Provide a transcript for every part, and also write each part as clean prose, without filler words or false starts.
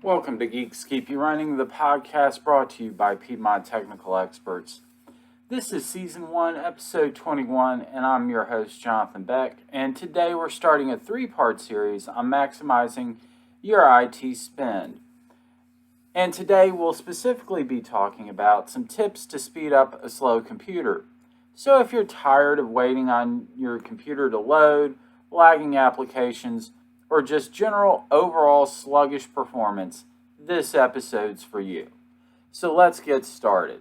Welcome to Geeks Keep You Running, the podcast brought to you by Piedmont Technical Experts. This is Season 1, Episode 21, and I'm your host, Jonathan Beck. And today we're starting a three-part series on maximizing your IT spend. And today we'll specifically be talking about some tips to speed up a slow computer. So if you're tired of waiting on your computer to load, lagging applications, or just general overall sluggish performance, this episode's for you. So let's get started.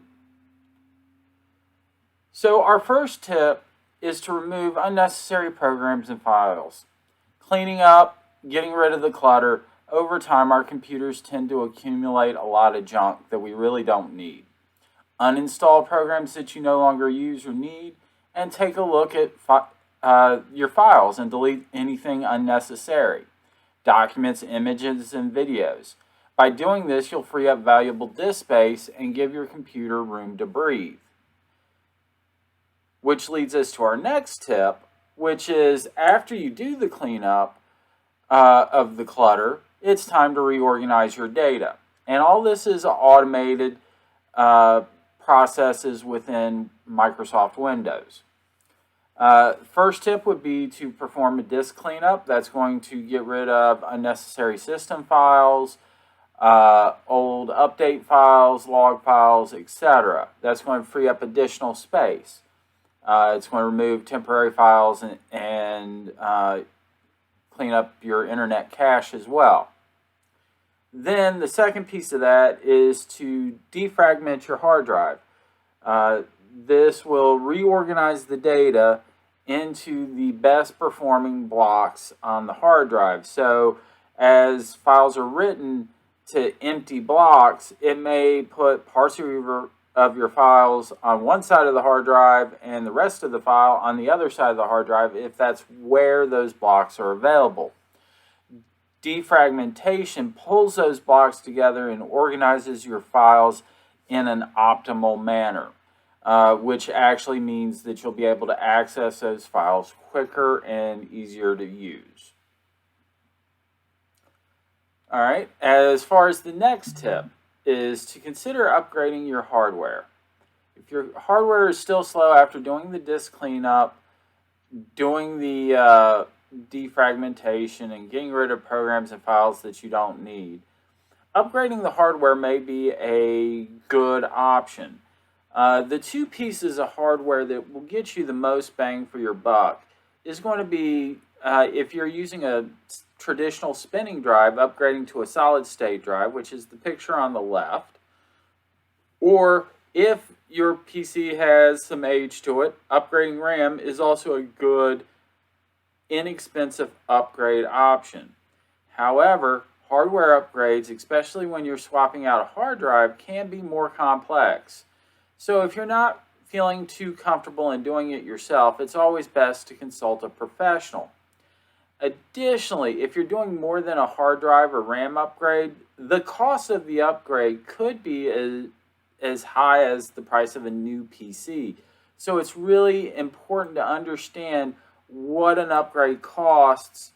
So our first tip is to remove unnecessary programs and files. Cleaning up, getting rid of the clutter. Over time, our computers tend to accumulate a lot of junk that we really don't need. Uninstall programs that you no longer use or need, and take a look at your files and delete anything unnecessary. Documents, images, and videos. By doing this, you'll free up valuable disk space and give your computer room to breathe. Which leads us to our next tip, which is after you do the cleanup of the clutter, it's time to reorganize your data. And all this is automated processes within Microsoft Windows. First tip would be to perform a disk cleanup. That's going to get rid of unnecessary system files, old update files, log files, etc. That's going to free up additional space. It's going to remove temporary files and clean up your internet cache as well. Then the second piece of that is to defragment your hard drive. This will reorganize the data into the best performing blocks on the hard drive. So as files are written to empty blocks, it may put parts of your files on one side of the hard drive and the rest of the file on the other side of the hard drive if that's where those blocks are available. Defragmentation pulls those blocks together and organizes your files in an optimal manner. Which actually means that you'll be able to access those files quicker and easier to use. All right, as far as the next tip is to consider upgrading your hardware. If your hardware is still slow after doing the disk cleanup, doing the defragmentation, and getting rid of programs and files that you don't need, upgrading the hardware may be a good option. The two pieces of hardware that will get you the most bang for your buck is going to be, if you're using a traditional spinning drive, upgrading to a solid state drive, which is the picture on the left, or if your PC has some age to it, upgrading RAM is also a good, inexpensive upgrade option. However, hardware upgrades, especially when you're swapping out a hard drive, can be more complex. So if you're not feeling too comfortable in doing it yourself, it's always best to consult a professional. Additionally, if you're doing more than a hard drive or RAM upgrade, the cost of the upgrade could be as high as the price of a new PC. So it's really important to understand what an upgrade costs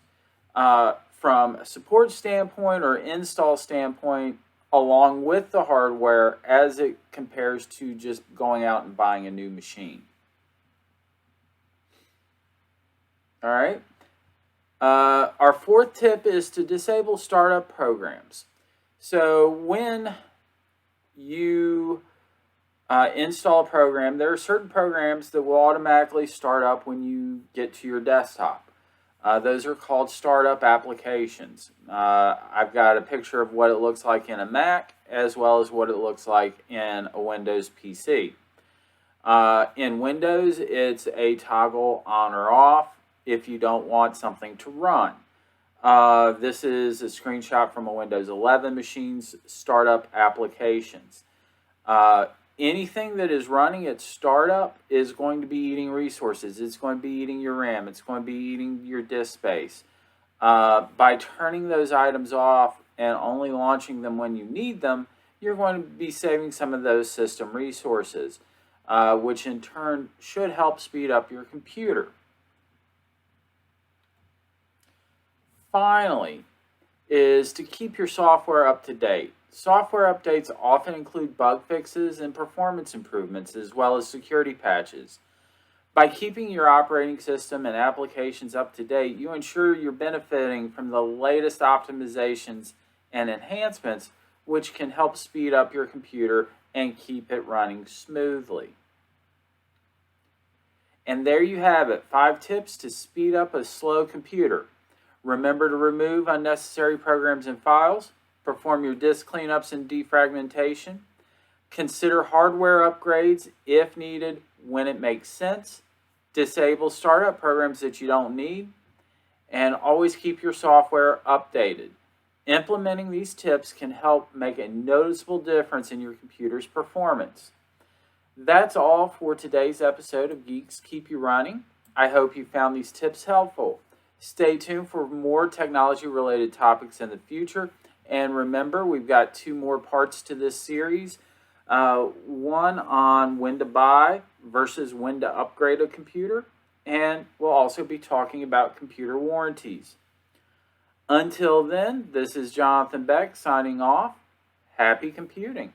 from a support standpoint or install standpoint, along with the hardware as it compares to just going out and buying a new machine. All right. Our fourth tip is to disable startup programs. So when you install a program, there are certain programs that will automatically start up when you get to your desktop. Those are called startup applications. I've got a picture of what it looks like in a Mac as well as what it looks like in a Windows PC. In Windows, it's a toggle on or off if you don't want something to run. This is a screenshot from a Windows 11 machine's startup applications. Anything that is running at startup is going to be eating resources. It's going to be eating your RAM. It's going to be eating your disk space. By turning those items off and only launching them when you need them, you're going to be saving some of those system resources, which in turn should help speed up your computer. Finally, is to keep your software up to date. Software updates often include bug fixes and performance improvements, as well as security patches. By keeping your operating system and applications up to date, you ensure you're benefiting from the latest optimizations and enhancements, which can help speed up your computer and keep it running smoothly. And there you have it, 5 tips to speed up a slow computer. Remember to remove unnecessary programs and files, perform your disk cleanups and defragmentation, consider hardware upgrades if needed when it makes sense, disable startup programs that you don't need, and always keep your software updated. Implementing these tips can help make a noticeable difference in your computer's performance. That's all for today's episode of Geeks Keep You Running. I hope you found these tips helpful. Stay tuned for more technology-related topics in the future. And remember, we've got 2 more parts to this series. One on when to buy versus when to upgrade a computer. And we'll also be talking about computer warranties. Until then, this is Jonathan Beck signing off. Happy computing.